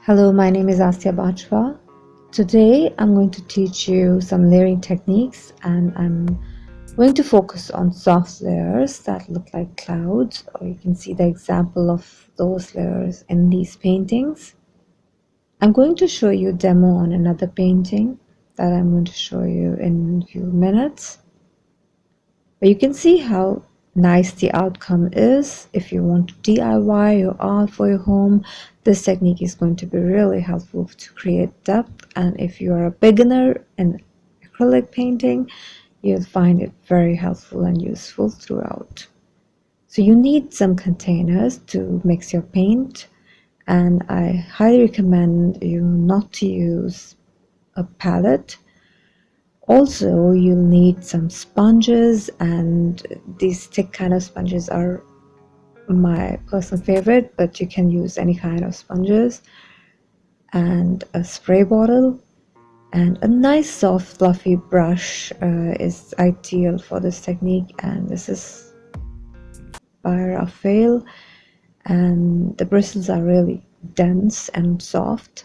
Hello, my name is Asiya Bajwa. Today I'm going to teach you some layering techniques, and I'm going to focus on soft layers that look like clouds, or you can see the example of those layers in these paintings. I'm going to show you a demo on another painting that I'm going to show you in a few minutes. But you can see how nice the outcome is. If you want to DIY your art for your home, this technique is going to be really helpful to create depth. And if you are a beginner in acrylic painting, you'll find it very helpful and useful throughout. So you need some containers to mix your paint, and I highly recommend you not to use a palette. Also, you'll need some sponges, and these thick kind of sponges are my personal favorite, but you can use any kind of sponges, and a spray bottle, and a nice soft fluffy brush is ideal for this technique, and this is by Raphael, and the bristles are really dense and soft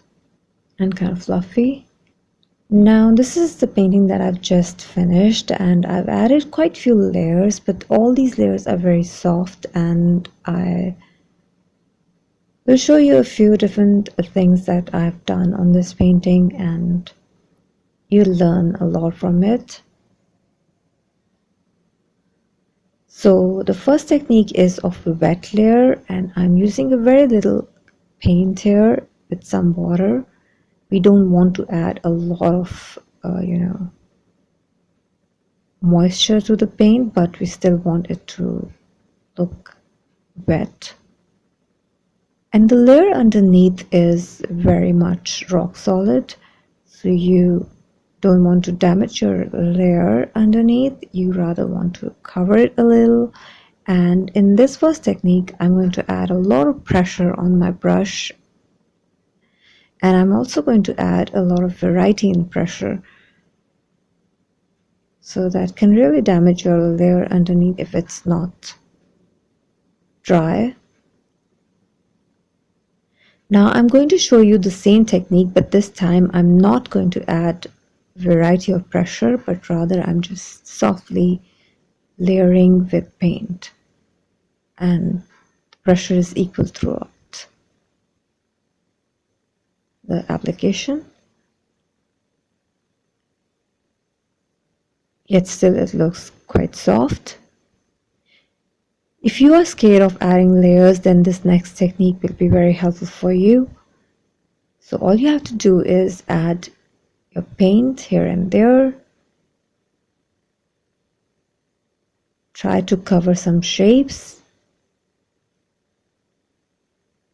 and kind of fluffy. Now this is the painting that I've just finished, and I've added quite few layers, but all these layers are very soft, and I will show you a few different things that I've done on this painting, and you'll learn a lot from it. So the first technique is of a wet layer, and I'm using a very little paint here with some water. We don't want to add a lot of moisture to the paint, but we still want it to look wet. And the layer underneath is very much rock solid, so you don't want to damage your layer underneath. You rather want to cover it a little. And in this first technique, I'm going to add a lot of pressure on my brush, and I'm also going to add a lot of variety in pressure, so that can really damage your layer underneath if it's not dry. Now I'm going to show you the same technique, but this time I'm not going to add variety of pressure, but rather I'm just softly layering with paint, and the pressure is equal throughout the application. Yet still it looks quite soft. If you are scared of adding layers, then this next technique will be very helpful for you. So all you have to do is add your paint here and there. Try to cover some shapes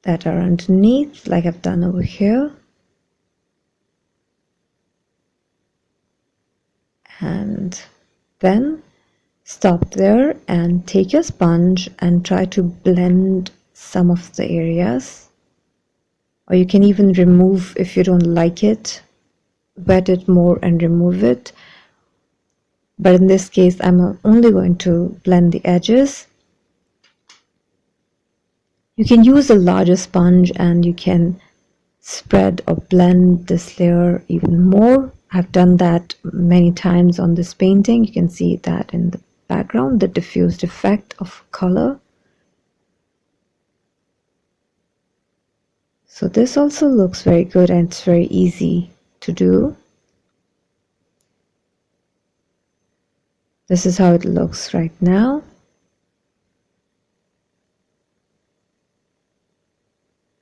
that are underneath, like I've done over here. And then stop there and take your sponge and try to blend some of the areas, or you can even remove if you don't like it, wet it more and remove it. But in this case I'm only going to blend the edges. You can use a larger sponge and you can spread or blend this layer even more. I've done that many times on this painting. You can see that in the background, the diffused effect of color. So this also looks very good, and it's very easy to do. This is how it looks right now.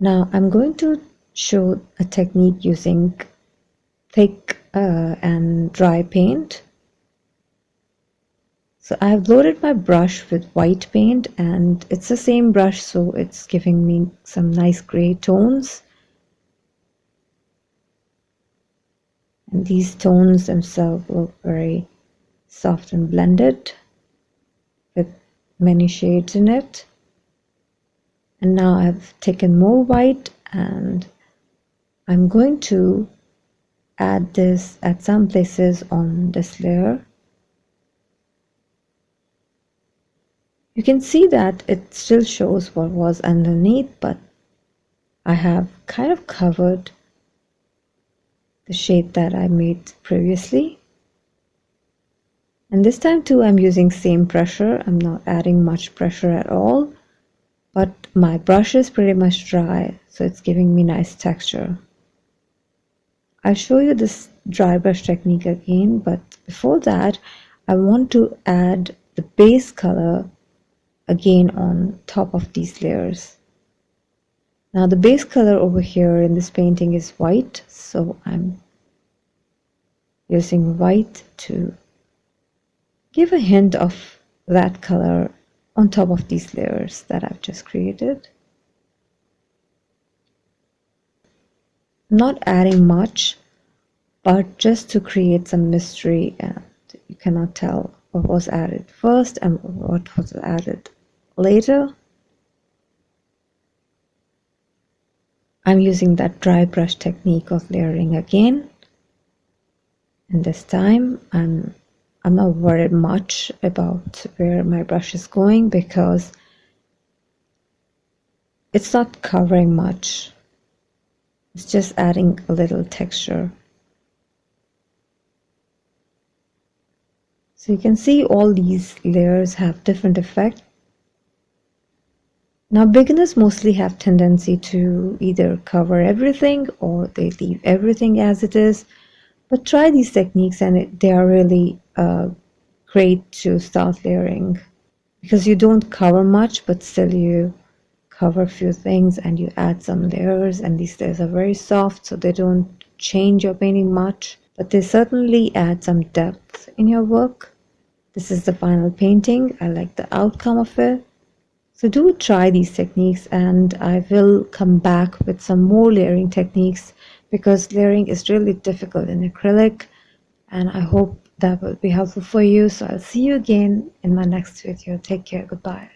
Now I'm going to show a technique using thick and dry paint. So I've loaded my brush with white paint, and it's the same brush, so it's giving me some nice gray tones. And these tones themselves look very soft and blended with many shades in it. And now I've taken more white, and I'm going to add this at some places on this layer. You can see that it still shows what was underneath, but I have kind of covered the shape that I made previously. And this time too, I'm using same pressure. I'm not adding much pressure at all, but my brush is pretty much dry, so it's giving me nice texture. I'll show you this dry brush technique again, but before that, I want to add the base color again on top of these layers. Now the base color over here in this painting is white, so I'm using white to give a hint of that color on top of these layers that I've just created. I'm not adding much, but just to create some mystery, and you cannot tell what was added first and what was added later. I'm using that dry brush technique of layering again, and this time I'm not worried much about where my brush is going because it's not covering much. It's just adding a little texture. So you can see all these layers have different effects. Now beginners mostly have tendency to either cover everything or they leave everything as it is. But try these techniques and they are really great to start layering because you don't cover much, but still you cover a few things and you add some layers, and these layers are very soft, so they don't change your painting much, but they certainly add some depth in your work. This is the final painting. I like the outcome of it. So do try these techniques, and I will come back with some more layering techniques because layering is really difficult in acrylic, and I hope that will be helpful for you. So I'll see you again in my next video. Take care. Goodbye.